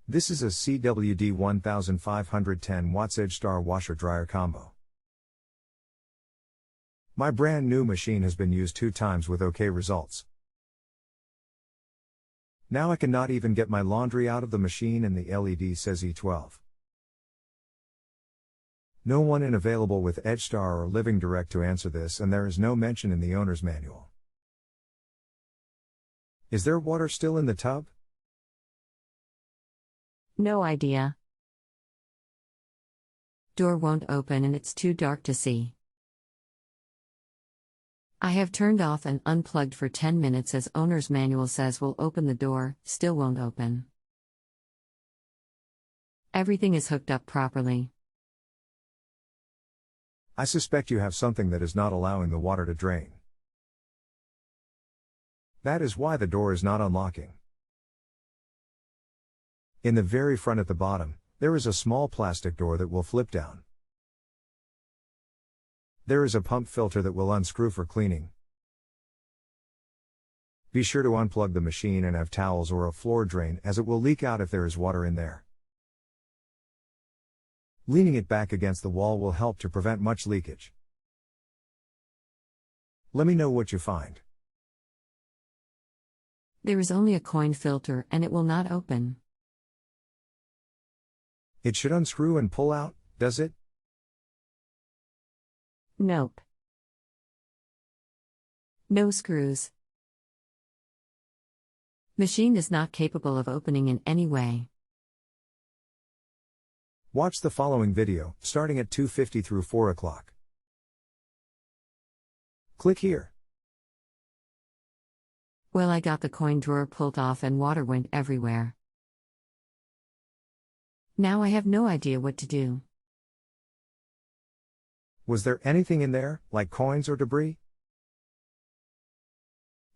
This is a CWD 1510 watts Edgestar washer-dryer combo. My brand new machine has been used 2 times with okay results. Now I cannot even get my laundry out of the machine and the LED says E12. No one in available with Edgestar or Living Direct to answer this, and there is no mention in the owner's manual. Is there water still in the tub? No idea. Door won't open and it's too dark to see. I have turned off and unplugged for 10 minutes as owner's manual says will open the door, still won't open. Everything is hooked up properly. I suspect you have something that is not allowing the water to drain. That is why the door is not unlocking. In the very front at the bottom, there is a small plastic door that will flip down. There is a pump filter that will unscrew for cleaning. Be sure to unplug the machine and have towels or a floor drain as it will leak out if there is water in there. Leaning it back against the wall will help to prevent much leakage. Let me know what you find. There is only a coin filter and it will not open. It should unscrew and pull out, does it? Nope. No screws. Machine is not capable of opening in any way. Watch the following video, starting at 2:50 through 4 o'clock. Click here. Well, I got the coin drawer pulled off and water went everywhere. Now I have no idea what to do. Was there anything in there, like coins or debris?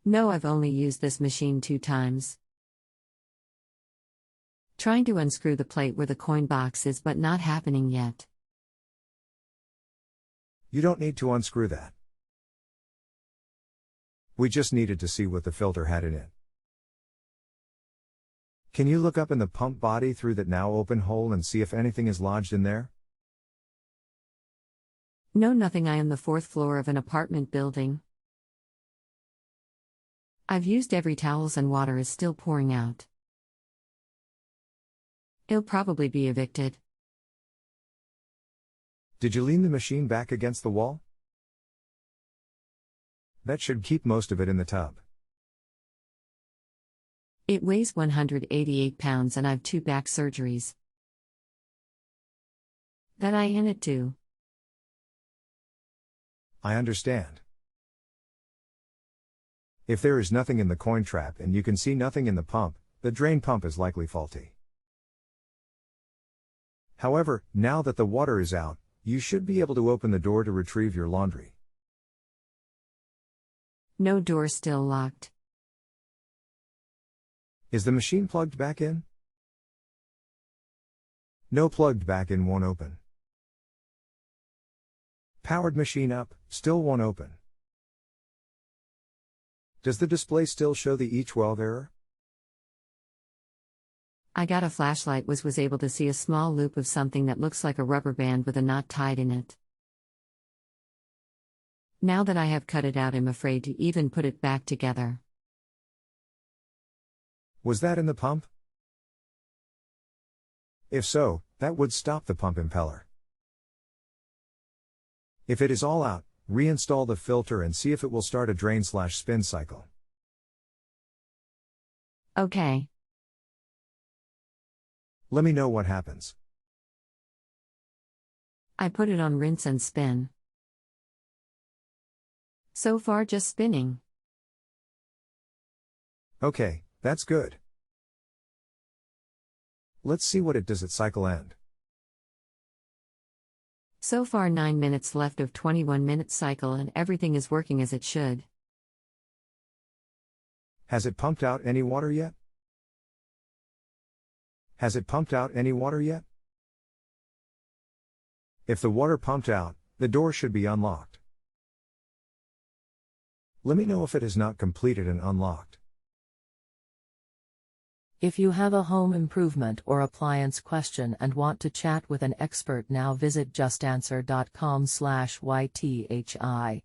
No, I've only used this machine 2 times. Trying to unscrew the plate where the coin box is but not happening yet. You don't need to unscrew that. We just needed to see what the filter had in it. Can you look up in the pump body through that now open hole and see if anything is lodged in there? No, nothing. I am the 4th floor of an apartment building. I've used every towels and water is still pouring out. He'll probably be evicted. Did you lean the machine back against the wall? That should keep most of it in the tub. It weighs 188 pounds and I've 2 back surgeries. That I in it too. I understand. If there is nothing in the coin trap and you can see nothing in the pump, the drain pump is likely faulty. However, now that the water is out, you should be able to open the door to retrieve your laundry. No, door still locked. Is the machine plugged back in? No, plugged back in won't open. Powered machine up, still won't open. Does the display still show the E12 error? I got a flashlight was able to see a small loop of something that looks like a rubber band with a knot tied in it. Now that I have cut it out, I'm afraid to even put it back together. Was that in the pump? If so, that would stop the pump impeller. If it is all out, reinstall the filter and see if it will start a drain/spin cycle. Okay. Let me know what happens. I put it on rinse and spin. So far just spinning. Okay, that's good. Let's see what it does at cycle end. So far 9 minutes left of 21-minute cycle and everything is working as it should. Has it pumped out any water yet? Has it pumped out any water yet? If the water pumped out, the door should be unlocked. Let me know if it has not completed and unlocked. If you have a home improvement or appliance question and want to chat with an expert now, visit justanswer.com/YTHI.